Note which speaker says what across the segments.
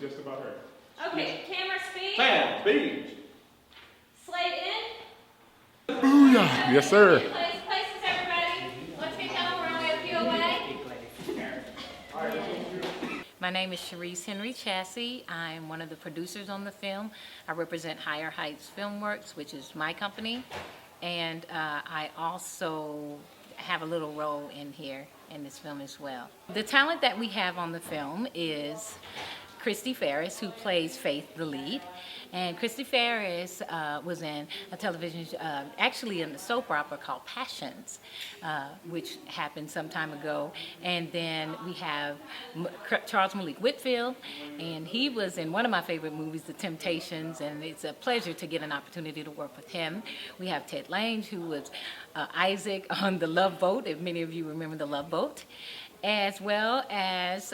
Speaker 1: It's just about her.
Speaker 2: Okay, camera speed.
Speaker 1: Sam, speed.
Speaker 2: Slate in.
Speaker 1: Booyah. Yes, sir.
Speaker 2: Places, everybody. Let's get going. We're only a few away.
Speaker 3: My name is Cherise Henry Chassie. I'm one of the producers on the film. I represent Higher Heights Filmworks, which is my company. And I also have a little role in here in this film as well. The talent that we have on the film is Christy Ferris, who plays Faith, the lead. And Christy Ferris was in a television, actually in the soap opera called Passions, which happened some time ago. And then we have Charles Malik Whitfield, and he was in one of my favorite movies, The Temptations, and it's a pleasure to get an opportunity to work with him. We have Ted Lange, who was Isaac on The Love Boat, if many of you remember The Love Boat, as well as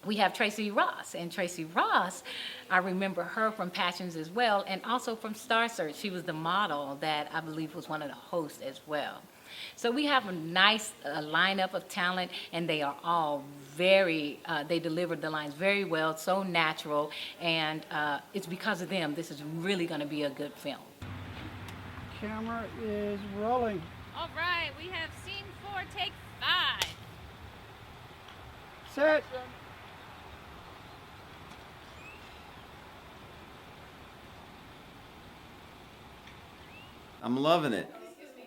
Speaker 3: we have Tracy Ross, and Tracy Ross, I remember her from Passions as well, and also from Star Search. She was the model that I believe was one of the hosts as well. So we have a nice lineup of talent, and they are all very, they delivered the lines very well, so natural, and it's because of them this is really going to be a good film.
Speaker 4: Camera is rolling.
Speaker 2: All right, we have scene 4, take 5.
Speaker 4: Set.
Speaker 5: I'm loving it.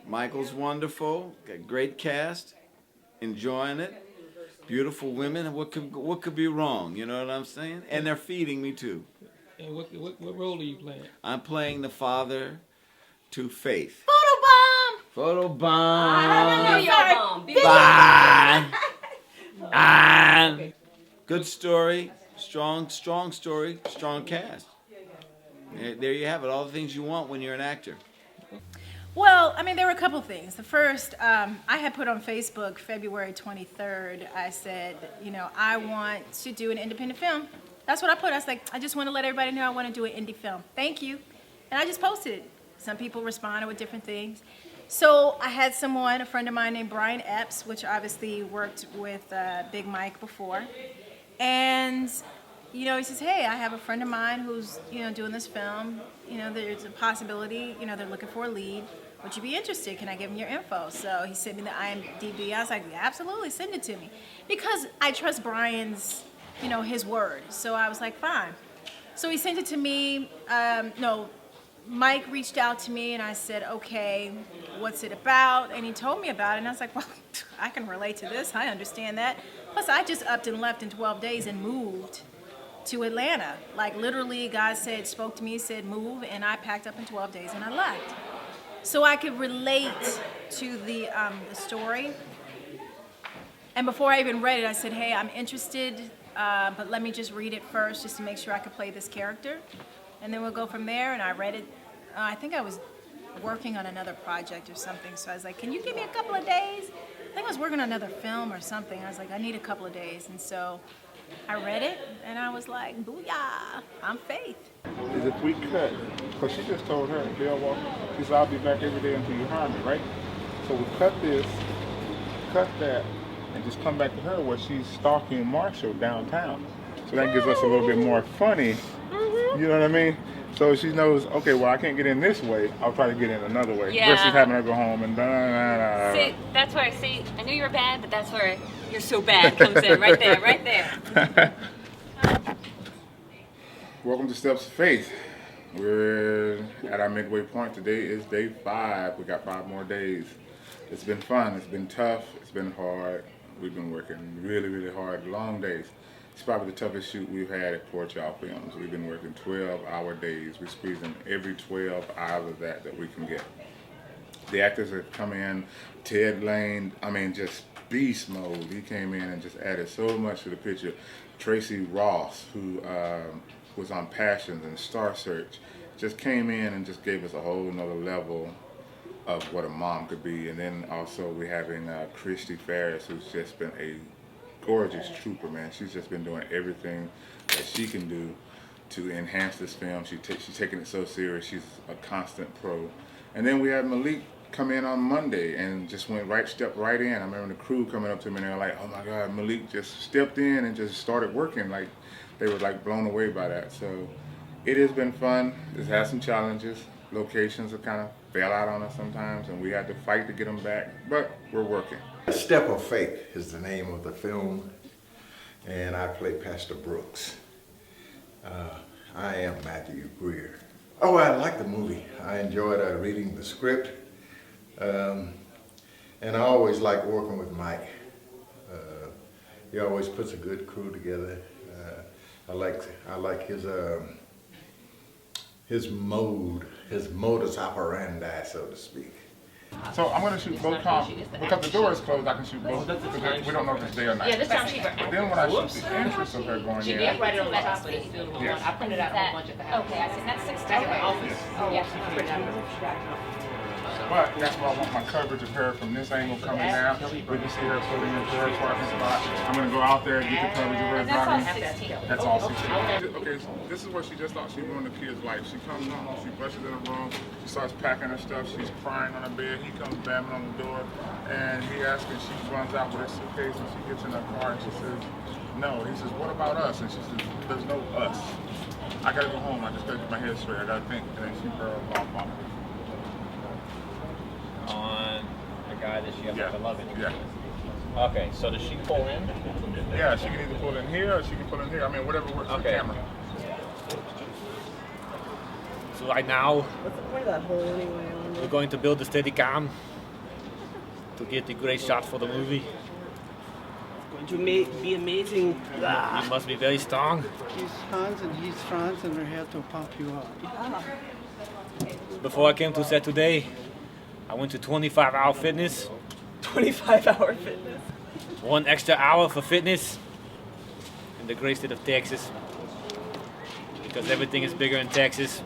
Speaker 5: Michael's wonderful. Got a great cast. Enjoying it. Beautiful women. What could be wrong? You know what I'm saying? And they're feeding me too.
Speaker 6: And what role are you playing?
Speaker 5: I'm playing the father to Faith.
Speaker 3: Photobomb!
Speaker 5: Photobomb.
Speaker 2: You're a bomb.
Speaker 5: Bye. Good story. Strong story. Strong cast. There you have it. All the things you want when you're an actor.
Speaker 7: Well, I mean, there were a couple things. The first, I had put on Facebook February 23rd, I said, you know, I want to do an independent film. That's what I put. I was like, I just want to let everybody know I want to do an indie film. Thank you. And I just posted it. Some people responded with different things. So I had someone, a friend of mine named Brian Epps, which obviously worked with Big Mike before. And, you know, he says, hey, I have a friend of mine who's, you know, doing this film. You know, there's a possibility, you know, they're looking for a lead. Would you be interested? Can I give him your info? So he sent me the IMDb. I was like, yeah, absolutely, send it to me. Because I trust Brian's, you know, his word. So I was like, fine. So he sent it to me. Mike reached out to me and I said, okay, what's it about? And he told me about it. And I was like, well, I can relate to this. I understand that. Plus, I just upped and left in 12 days and moved to Atlanta. Like literally, God spoke to me, said move, and I packed up in 12 days and I left. So I could relate to the story. And before I even read it, I said, hey, I'm interested, but let me just read it first just to make sure I could play this character. And then we'll go from there. And I read it. I think I was working on another project or something. So I was like, can you give me a couple of days? I think I was working on another film or something. I was like, I need a couple of days. And so I read it, and I was like, booyah, I'm Faith.
Speaker 1: Is if we cut, because she just told her, Dale Walker, she said, I'll be back every day until you hire me, right? So we cut this, cut that, and just come back to her where she's stalking Marshall downtown. So that gives us a little bit more funny, you know what I mean? So she knows, okay, well, I can't get in this way, I'll try to get in another way.
Speaker 2: Yeah.
Speaker 1: Versus having her go home and da-da-da-da.
Speaker 2: See, that's where, I knew you were bad, but that's where you're so bad comes in, right there, right there.
Speaker 1: Welcome to Steps of Faith. We're at our midway point. Today is day 5. We got 5 more days. It's been fun. It's been tough. It's been hard. We've been working really, really hard. Long days. It's probably the toughest shoot we've had at Port Child Films. We've been working 12-hour days. We're squeezing every 12 out of that we can get. The actors have come in. Ted Lane, just beast mode. He came in and just added so much to the picture. Tracy Ross, who was on Passions and Star Search, just came in and just gave us a whole nother level of what a mom could be. And then also we're having Christy Ferris, who's just been a gorgeous trooper, man. She's just been doing everything that she can do to enhance this film. She's taking it so serious. She's a constant pro. And then we had Malik come in on Monday and just stepped right in. I remember the crew coming up to me and they were like, oh my God, Malik just stepped in and just started working. Like, they were like blown away by that. So it has been fun. It's had some challenges. Locations have kind of fail out on us sometimes, and we had to fight to get them back, but we're working.
Speaker 8: A Step of Faith is the name of the film, and I play Pastor Brooks. I am Matthew Greer. Oh, I like the movie. I enjoyed reading the script, and I always like working with Mike. He always puts a good crew together. I like his modus operandi, so to speak.
Speaker 1: So I'm gonna shoot both times because the door is closed. I can shoot both because we don't know if it's day or night.
Speaker 2: Yeah, this sounds cheaper.
Speaker 1: But then when I shoot the entrance of her going in,
Speaker 3: Yeah, right on the top.
Speaker 1: Yes.
Speaker 3: I printed out a whole bunch of the houses.
Speaker 2: Okay, I see. That's $6.
Speaker 3: Oh,
Speaker 2: Yeah.
Speaker 1: but that's why I want my coverage of her from this angle coming down. We can see her pulling into her parking spot. I'm gonna go out there and get the coverage of her
Speaker 2: And that's all
Speaker 1: driving.
Speaker 2: 16.
Speaker 1: That's all 16. Okay, so this is what she just thought she ruined the kid's life. She comes home, she brushes in the room, she starts packing her stuff, she's crying on the bed, he comes banging on the door, and he asks her, she runs out with her suitcase and she gets in her car and she says, no. He says, what about us? And she says, there's no us. I gotta go home, I just gotta get my head straight, I gotta think. And then she barrels off on it.
Speaker 9: On a guy that she has
Speaker 1: Yeah.
Speaker 9: like a love interest
Speaker 1: Yeah.
Speaker 9: with. Okay, so does she pull in?
Speaker 1: Yeah, she can either pull in here or she can pull in here. I mean, whatever works for the
Speaker 9: Okay.
Speaker 1: camera.
Speaker 9: So right now,
Speaker 10: What's the point of that hole anyway?
Speaker 9: we're going to build the Steadicam to get the great shot for the movie.
Speaker 10: Going to be amazing.
Speaker 9: You must be very strong.
Speaker 4: He's Hans and he's Franz, and we're here to pump you up.
Speaker 9: Before I came to set today, I went to 25-hour fitness,
Speaker 10: 25-hour fitness.
Speaker 9: 1 extra hour for fitness in the great state of Texas. Because everything is bigger in Texas.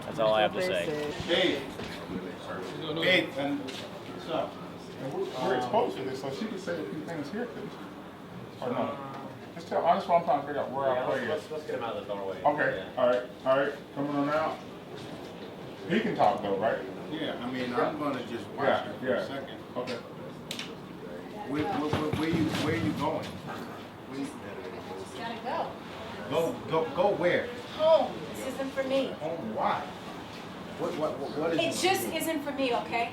Speaker 9: That's all I have to say.
Speaker 1: Hey, and what's up? We're exposed to this, so she can say a few things here, couldn't she? Or no? Just tell, I just want to figure out where I play is.
Speaker 9: Let's get him out of the doorway.
Speaker 1: Okay, all right, coming on out. He can talk though, right?
Speaker 8: Yeah, I mean, I'm gonna just watch
Speaker 1: Yeah,
Speaker 8: it for
Speaker 1: yeah.
Speaker 8: a second.
Speaker 1: Okay.
Speaker 8: Where are you going?
Speaker 7: Gotta go.
Speaker 8: Go where?
Speaker 7: Home. This isn't for me.
Speaker 8: Home, why? What is
Speaker 7: It just isn't for me, okay?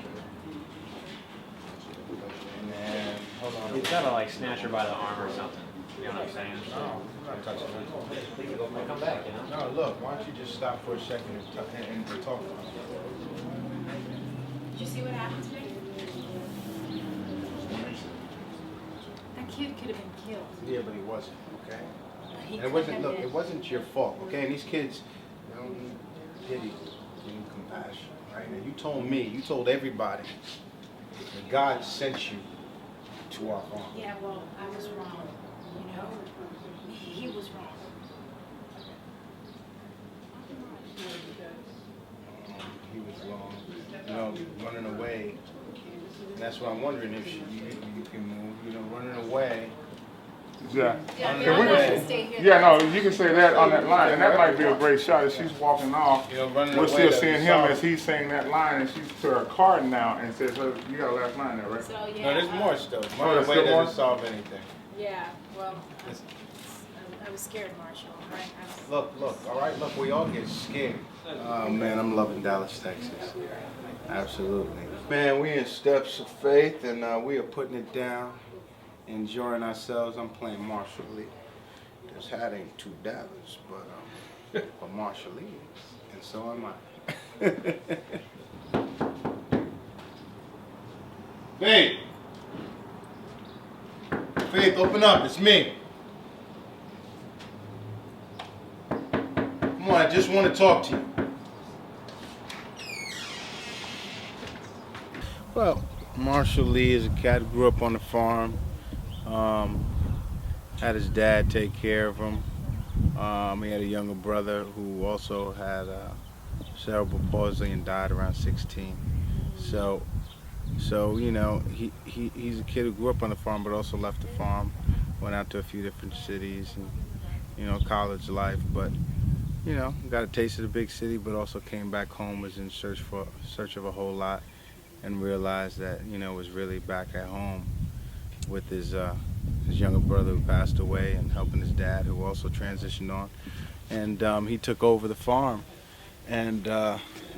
Speaker 8: Man, hold on.
Speaker 9: He's gotta like snatch her by the arm or something. You know what I'm saying?
Speaker 8: No, I'm not touching that.
Speaker 9: We'll come back, you know?
Speaker 8: No, look, why don't you just stop for a second and talk to us?
Speaker 7: Did you see what happened to me? That kid could have been killed.
Speaker 8: Yeah, but he wasn't, okay?
Speaker 7: But he
Speaker 8: And it
Speaker 7: could
Speaker 8: wasn't,
Speaker 7: have
Speaker 8: look,
Speaker 7: been.
Speaker 8: it wasn't your fault, okay? And these kids, they don't need pity, they need compassion, right? And you told everybody that God sent you to our farm.
Speaker 7: Yeah, well, I was wrong. You know, he was wrong.
Speaker 8: He was wrong. You know, running away. And that's what I'm wondering if you can move, you know, running away.
Speaker 1: Yeah.
Speaker 7: Yeah,
Speaker 8: Yeah,
Speaker 7: yeah,
Speaker 8: we
Speaker 7: I'm not
Speaker 8: can-
Speaker 7: gonna stay here.
Speaker 1: Yeah, no, you can say that on that line, and that might be a great shot. If she's walking off,
Speaker 8: You know, running
Speaker 1: we're
Speaker 8: away.
Speaker 1: still
Speaker 8: that
Speaker 1: seeing
Speaker 8: we
Speaker 1: him
Speaker 8: saw.
Speaker 1: as he's saying that line, and she's to her car now and says, "Hey, you got a last line there, right?"
Speaker 7: So, yeah.
Speaker 8: No, there's more stuff.
Speaker 1: there's
Speaker 8: Running away
Speaker 1: still more?
Speaker 8: doesn't solve anything.
Speaker 7: Yeah, well,
Speaker 8: It's-
Speaker 7: I was scared, Marshall, right?
Speaker 8: Look, all right, look, we all get scared. Oh man, I'm loving Dallas, Texas. Absolutely. Man, we in Steps of Faith, and we are putting it down, enjoying ourselves. I'm playing Marshall Lee. Just heading to Dallas, but Marshall Lee is, and so am I. Faith! Faith, open up, it's me. Come on, I just want to talk to you. Well, Marshall Lee is a cat who grew up on the farm. Had his dad take care of him. He had a younger brother who also had cerebral palsy and died around 16. So you know, he's a kid who grew up on the farm but also left the farm, went out to a few different cities and, you know, college life, but you know, got a taste of the big city, but also came back home, was in search of a whole lot, and realized that, you know, was really back at home with his his younger brother who passed away and helping his dad who also transitioned on. And he took over the farm and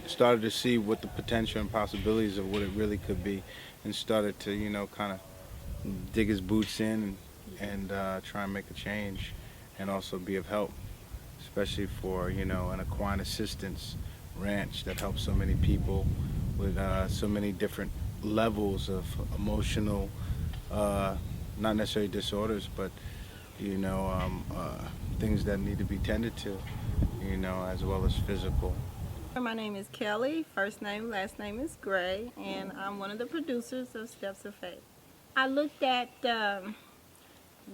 Speaker 8: started to see what the potential and possibilities of what it really could be, and started to, you know, kind of dig his boots in and try and make a change and also be of help, especially for, you know, an equine assistance ranch that helps so many people with so many different levels of emotional, not necessarily disorders, but, you know, things that need to be tended to, you know, as well as physical.
Speaker 11: My name is Kelly, first name, last name is Gray, and I'm one of the producers of Steps of Faith. I looked at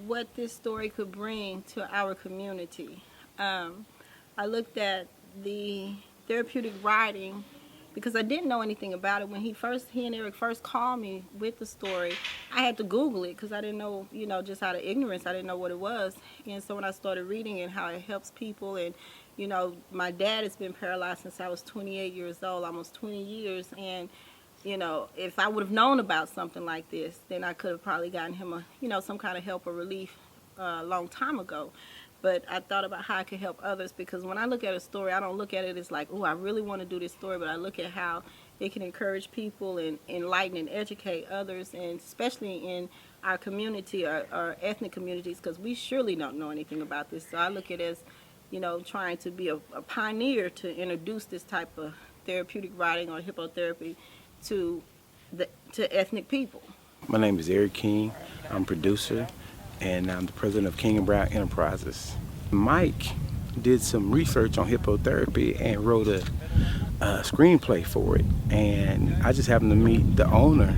Speaker 11: what this story could bring to our community. I looked at the therapeutic riding because I didn't know anything about it. When he and Eric first called me with the story, I had to Google it because I didn't know, you know, just out of ignorance, I didn't know what it was. And so when I started reading and how it helps people, and you know, my dad has been paralyzed since I was 28 years old, almost 20 years. And, you know, if I would have known about something like this, then I could have probably gotten him a, you know, some kind of help or relief a long time ago. But I thought about how I could help others, because when I look at a story, I don't look at it as like, oh, I really want to do this story, but I look at how it can encourage people and enlighten and educate others, and especially in our community, our ethnic communities, because we surely don't know anything about this. So I look at it as, you know, trying to be a pioneer to introduce this type of therapeutic riding or hippotherapy to ethnic people.
Speaker 12: My name is Eric King. I'm a producer, and I'm the president of King & Brown Enterprises. Mike did some research on hippotherapy and wrote a screenplay for it. And I just happened to meet the owner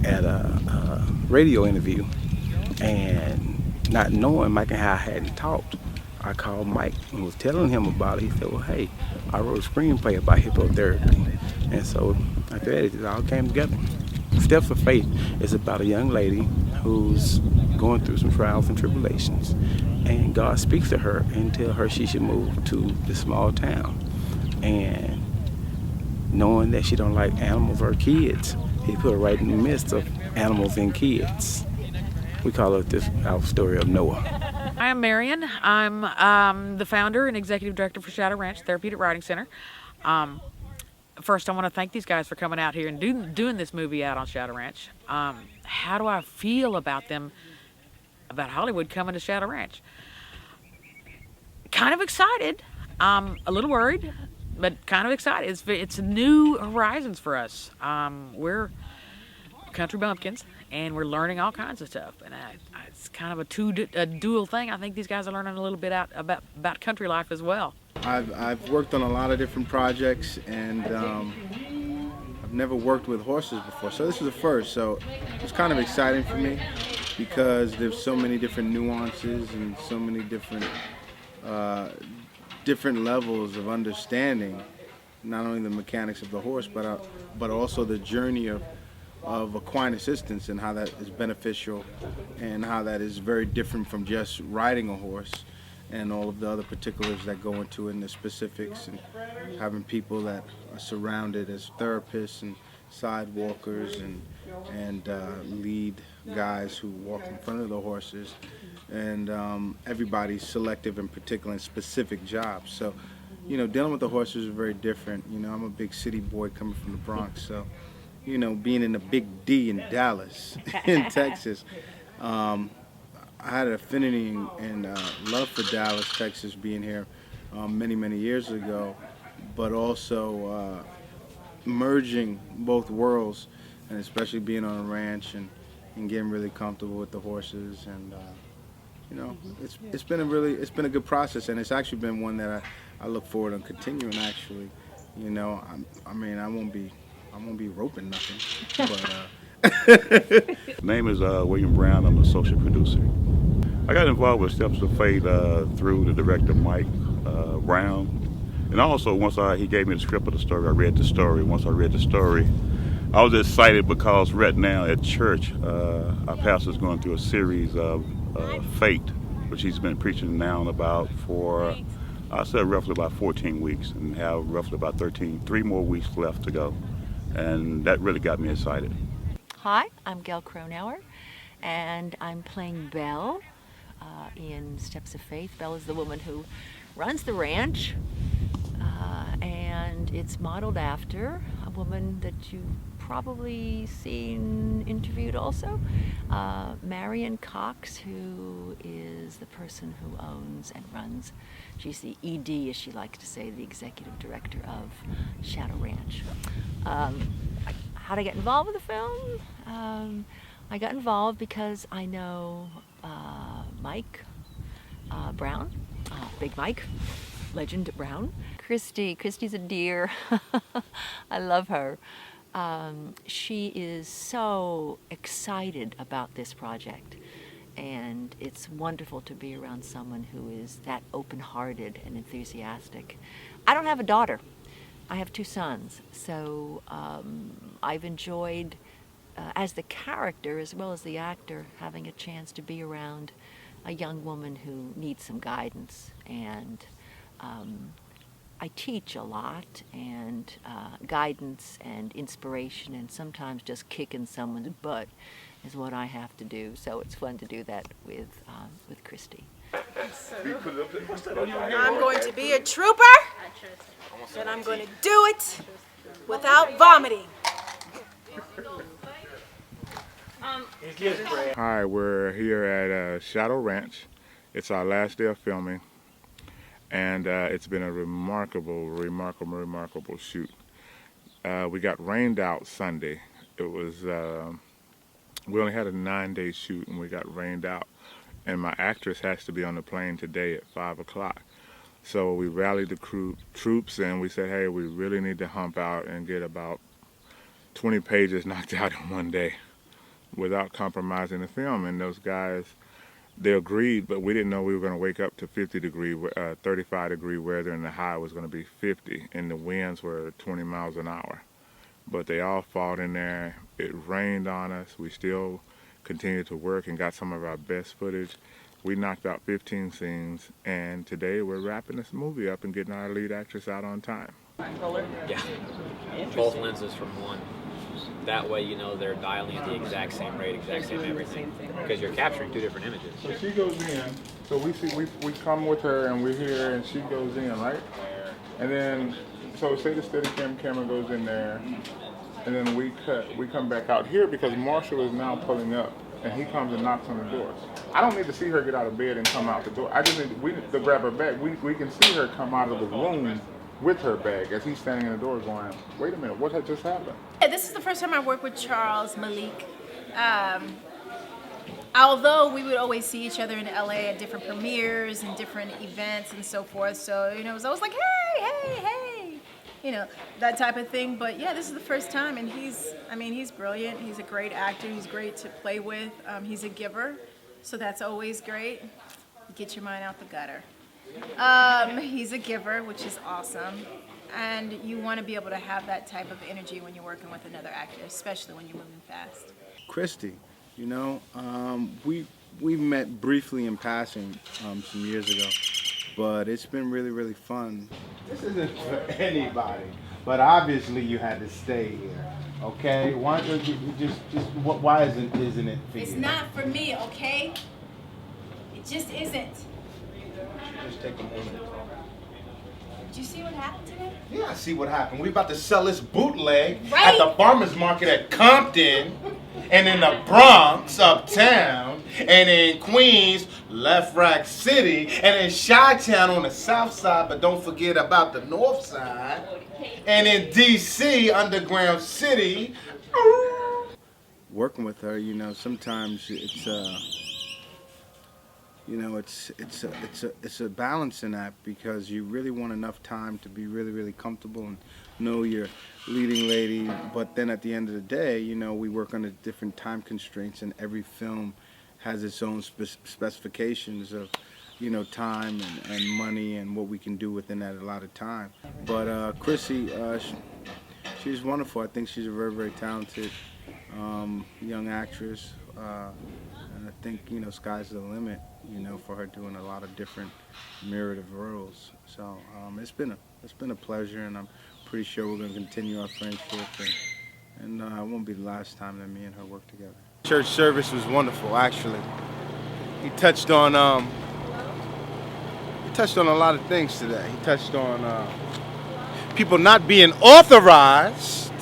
Speaker 12: at a radio interview, and not knowing Mike and I hadn't talked, I called Mike and was telling him about it. He said, well, hey, I wrote a screenplay about hippotherapy. And so after that, it all came together. Steps of Faith is about a young lady who's going through some trials and tribulations. And God speaks to her and tells her she should move to this small town. And knowing that she don't like animals or kids, he put her right in the midst of animals and kids. We call it our story of Noah.
Speaker 13: I am Marion. I'm the founder and executive director for Shadow Ranch Therapeutic Riding Center. First, I want to thank these guys for coming out here and doing this movie out on Shadow Ranch. How do I feel about them, about Hollywood coming to Shadow Ranch? Kind of excited. A little worried, but kind of excited. It's new horizons for us. We're country bumpkins, and we're learning all kinds of stuff. And it's kind of a dual thing. I think these guys are learning a little bit about country life as well.
Speaker 8: I've worked on a lot of different projects, and I've never worked with horses before, so this is the first. So it's kind of exciting for me because there's so many different nuances and so many different levels of understanding, not only the mechanics of the horse, but also the journey of equine assistance and how that is beneficial and how that is very different from just riding a horse and all of the other particulars that go into it and the specifics, and having people that are surrounded as therapists and sidewalkers and lead guys who walk in front of the horses, and everybody's selective and particular and specific jobs. So, you know, dealing with the horses is very different. You know, I'm a big city boy coming from the Bronx, so, you know, being in the Big D in Dallas, in Texas, I had an affinity and love for Dallas, Texas, being here many, many years ago, but also merging both worlds, and especially being on a ranch and getting really comfortable with the horses. And you know, it's been a good process, and it's actually been one that I look forward to continuing. Actually, you know, I mean, I won't be roping nothing, but.
Speaker 14: My name is William Brown. I'm an associate producer. I got involved with Steps of Faith through the director Mike Brown, and also once he gave me the script of the story, I read the story. Once I read the story, I was excited because right now at church, our pastor's going through a series of faith, which he's been preaching now about for, I said roughly about 14 weeks, and have roughly about 3 more weeks left to go, and that really got me excited.
Speaker 15: Hi, I'm Gail Cronauer,
Speaker 2: and I'm playing Belle in Steps of Faith. Belle is the woman who runs the ranch, and it's modeled after a woman that you've probably seen interviewed also, Marion Cox, who is the person who owns and runs. She's the ED, as she likes to say, the executive director of Shadow Ranch. How did I get involved with the film? I got involved because I know Mike Brown, Big Mike, Legend Brown. Christy's a dear. I love her. She is so excited about this project, and it's wonderful to be around someone who is that open-hearted and enthusiastic. I don't have a daughter. I have 2 sons, so I've enjoyed, as the character as well as the actor, having a chance to be around a young woman who needs some guidance. And I teach a lot, and guidance and inspiration, and sometimes just kicking someone's butt is what I have to do. So it's fun to do that with Christy.
Speaker 7: I'm going to be a trooper, and I'm going to do it without vomiting.
Speaker 1: Hi, we're here at Shadow Ranch. It's our last day of filming, and it's been a remarkable shoot. We got rained out Sunday. It was, we only had a 9-day shoot, and we got rained out. And my actress has to be on the plane today at 5 o'clock. So we rallied the troops, and we said, hey, we really need to hump out and get about 20 pages knocked out in one day without compromising the film. And those guys, they agreed, but we didn't know we were going to wake up to 35-degree weather, and the high was going to be 50, and the winds were 20 miles an hour. But they all fought in there. It rained on us. We still continued to work and got some of our best footage. We knocked out 15 scenes, and today we're wrapping this movie up and getting our lead actress out on time.
Speaker 15: Yeah, both lenses from one. That way, you know, they're dialing at the exact same rate, exact same everything, because you're capturing 2 different images.
Speaker 1: So she goes in. So we come with her, and we're here, and she goes in, right? And then, so say the Steadicam camera goes in there, and then we come back out here because Marshall is now pulling up, and he comes and knocks on the door. I don't need to see her get out of bed and come out the door. I just need to grab her bag. We can see her come out of the room with her bag as he's standing in the door going, wait a minute, what had just happened?
Speaker 7: Yeah, this is the first time I worked with Charles Malik. Although we would always see each other in LA at different premieres and different events and so forth, so you know, it was always like, hey, you know, that type of thing. But yeah, this is the first time, and he's brilliant. He's a great actor. He's great to play with. He's a giver, so that's always great. Get your mind out the gutter. He's a giver, which is awesome. And you want to be able to have that type of energy when you're working with another actor, especially when you're moving fast.
Speaker 8: Christy, you know, we met briefly in passing some years ago, but it's been really fun.
Speaker 12: This isn't for anybody, but obviously you had to stay here. Okay, why don't you why isn't it for you?
Speaker 7: It's not for me, okay? It just isn't.
Speaker 12: Just take a moment.
Speaker 7: Did you see what happened today?
Speaker 12: Yeah, I see what happened. We about to sell this bootleg
Speaker 7: Right.
Speaker 12: at the farmer's market at Compton, and in the Bronx, uptown, and in Queens, Left Rack City, and in Chi-Town on the south side, but don't forget about the north side, and in D.C., Underground City.
Speaker 8: Working with her, you know, sometimes it's you know, it's a balancing act because you really want enough time to be really comfortable and know your leading lady. But then at the end of the day, you know, we work under different time constraints, and every film has its own specifications of, you know, time and money and what we can do within that allotted time. But Chrissy, she's wonderful. I think she's a very talented young actress. And I think, you know, sky's the limit, you know, for her doing a lot of different myriad of roles. So it's been a pleasure, and I'm pretty sure we're going to continue our friendship, and it won't be the last time that me and her work together. Church service was wonderful, actually. He touched on a lot of things today. He touched on people not being authorized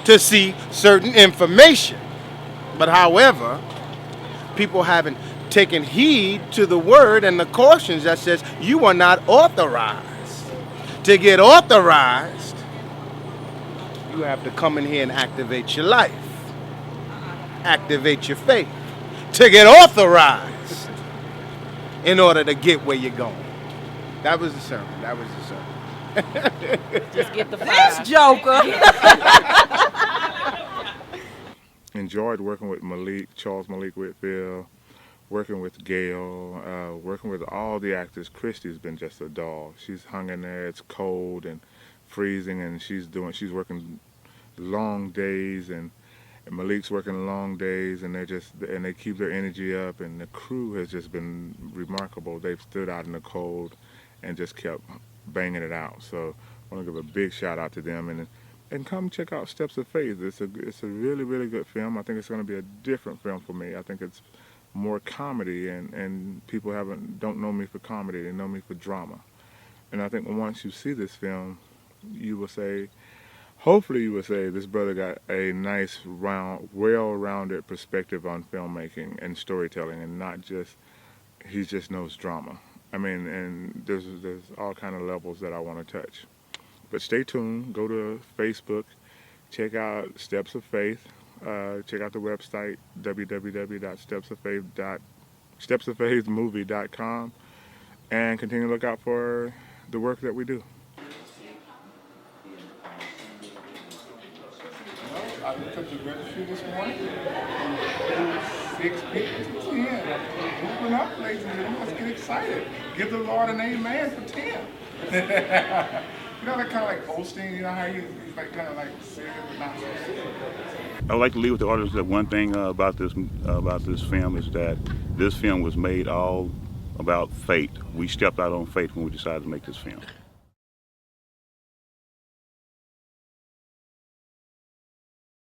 Speaker 8: to see certain information. But however, people haven't taken heed to the word and the cautions that says you are not authorized. To get authorized, you have to come in here and activate your life. Activate your faith. To get authorized in order to get where you're going. That was the sermon. That was the sermon.
Speaker 10: Just get the
Speaker 7: This joker.
Speaker 1: Enjoyed working with Charles Malik Whitfield, working with Gail, working with all the actors. Christy's been just a doll. She's hung in there. It's cold and freezing, and she's working long days, and Malik's working long days, and they keep their energy up, and the crew has just been remarkable. They've stood out in the cold and just kept banging it out. So I want to give a big shout out to them, and come check out Steps of Faith. It's a really, really good film. I think it's going to be a different film for me. I think it's more comedy, and people don't know me for comedy. They know me for drama. And I think once you see this film, you will say, hopefully you will say, this brother got a nice, well-rounded perspective on filmmaking and storytelling, and not just, he just knows drama. I mean, and there's all kind of levels that I want to touch. But stay tuned. Go to Facebook. Check out Steps of Faith. Check out the website, www.stepsoffaithmovie.com, and continue to look out for the work that we do. I looked at the registry this morning. 6 people to 10. Moving up, ladies and gentlemen. Let's get excited. Give the Lord an amen for 10. You know, that kind of like Osteen, you know how he's like kind of like serious but not so serious.
Speaker 14: I'd like to leave with the audience that one thing about this film is that this film was made all about faith. We stepped out on faith when we decided to make this film.